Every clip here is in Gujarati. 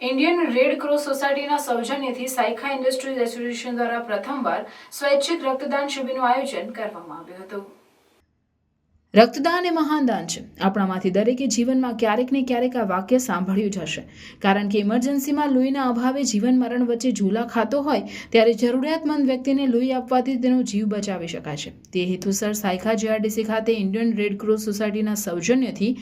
ઇન્ડિયન રેડ ક્રોસ સોસાયટીના સૌજન્યથી સાયખા ઇન્ડસ્ટ્રીઝ એસોસિએશન દ્વારા પ્રથમવાર સ્વૈચ્છિક રક્તદાન શિબિરનું આયોજન કરવામાં આવ્યું હતું. રક્તદાન એ મહાન દાન છે. આપણામાંથી દરેકે જીવનમાં ક્યારેક ને ક્યારેક આ વાક્ય સાંભળ્યું જ હશે. કારણ કે ઇમરજન્સીમાં લોહીના અભાવે જીવન મરણ વચ્ચે ઝૂલા ખાતો હોય ત્યારે જરૂરિયાતમંદ વ્યક્તિને લોહી આપવાથી તેનો જીવ બચાવી શકાય છે. તે હેતુસર સાયખા જીઆરડીસી ખાતે ઇન્ડિયન રેડ ક્રોસ સોસાયટીના સૌજન્યથી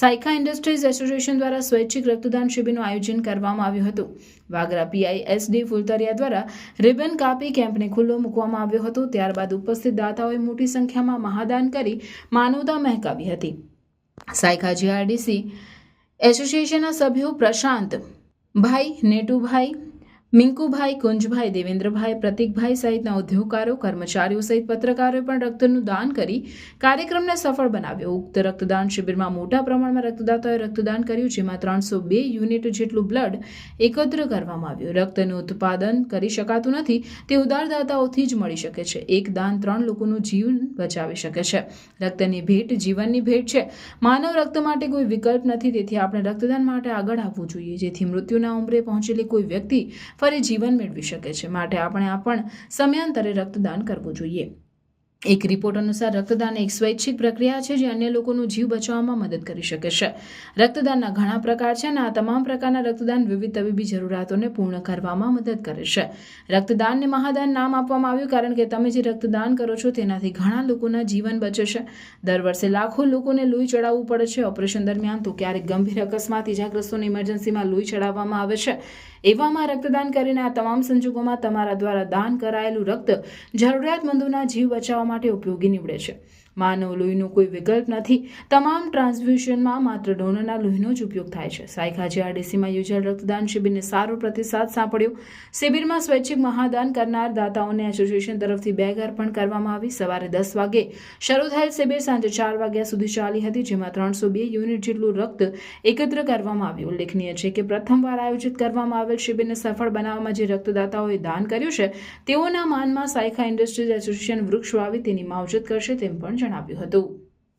સાયખા ઇન્ડસ્ટ્રીઝ એસોસિએશન દ્વારા સ્વૈચ્છિક રક્તદાન શિબિરનું આયોજન કરવામાં આવ્યું હતું. વાગરા પીઆઈ એસડી ફુલતરિયા દ્વારા રિબન કાપી કેમ્પને ખુલ્લો મૂકવામાં આવ્યો હતો. ત્યારબાદ ઉપસ્થિત દાતાઓએ મોટી સંખ્યામાં મહાદાન કરી માનવતા મહેકાવી હતી. સાયખા જીઆરડીસી એસોસિએશનના સભ્યો પ્રશાંતભાઈ, નેટુભાઈ, મિંકુભાઈ, કુંજભાઈ, દેવેન્દ્રભાઈ, પ્રતિકભાઈ સહિતના ઉદ્યોગકારો, કર્મચારીઓ સહિત પત્રકારોએ પણ રક્તનું દાન કરી કાર્યક્રમને સફળ બનાવ્યો. ઉક્ત રક્તદાન શિબિરમાં મોટા પ્રમાણમાં રક્તદાતાઓએ રક્તદાન કર્યું, જેમાં 302 યુનિટ જેટલું બ્લડ એકત્ર કરવામાં આવ્યું. રક્તનું ઉત્પાદન કરી શકાતું નથી, તે ઉદારદાતાઓથી જ મળી શકે છે. એક દાન 3 લોકોનું જીવન બચાવી શકે છે. રક્તની ભેટ જીવનની ભેટ છે. માનવ રક્ત માટે કોઈ વિકલ્પ નથી, તેથી આપણે રક્તદાન માટે આગળ આવવું જોઈએ, જેથી મૃત્યુના ઉંબરે પહોંચેલી કોઈ વ્યક્તિ ફરી જીવન મેળવી શકે છે. માટે આપણે પણ સમયાંતરે રક્તદાન કરવું જોઈએ. એક રિપોર્ટ અનુસાર રક્તદાન એક સ્વૈચ્છિક પ્રક્રિયા છે જે અન્ય લોકોનો જીવ બચાવવામાં મદદ કરી શકે છે. રક્તદાનના ઘણા પ્રકાર છે અને આ તમામ પ્રકારના રક્તદાન વિવિધ તબીબી જરૂરિયાતોને પૂર્ણ કરવામાં મદદ કરે છે. રક્તદાનને મહાદાન નામ આપવામાં આવ્યું કારણ કે તમે જે રક્તદાન કરો છો તેનાથી ઘણા લોકોના જીવન બચે છે. દર વર્ષે લાખો લોકોને લોહી ચડાવવું પડે છે. ઓપરેશન દરમિયાન તો ક્યારેક ગંભીર અકસ્માત ઇજાગ્રસ્તોને ઇમરજન્સીમાં લોહી ચડાવવામાં આવે છે. એવામાં રક્તદાન કરીને આ તમામ સંજોગોમાં તમારા દ્વારા દાન કરાયેલું રક્ત જરૂરિયાતમંદોના જીવ બચાવવા માટે ઉપયોગી નીવડે છે. માનવ લોહીનો કોઈ વિકલ્પ નથી. તમામ ટ્રાન્સફ્યુઝનમાં માત્ર ડોનરના લોહીનો જ ઉપયોગ થાય છે. સાયખા જીઆરડીસીમાં યોજાયેલ રક્તદાન શિબિરને સારો પ્રતિસાદ સાંપડ્યો. શિબિરમાં સ્વૈચ્છિક મહાદાન કરનાર દાતાઓને એસોસિએશન તરફથી બેગ અર્પણ કરવામાં આવી. સવારે 10 વાગે શરૂ થયેલ શિબિર સાંજે 4 વાગ્યા સુધી ચાલી હતી, જેમાં 302 યુનિટ જેટલું રક્ત એકત્ર કરવામાં આવ્યું. ઉલ્લેખનીય છે કે પ્રથમવાર આયોજિત કરવામાં આવેલ શિબિરને સફળ બનાવવામાં જે રક્તદાતાઓએ દાન કર્યું છે તેઓના માનમાં સાયખા ઇન્ડસ્ટ્રીઝ એસોસિએશન વૃક્ષ વાવી તેની માવજત કરશે તેમ પણ જણાવ્યું હતું.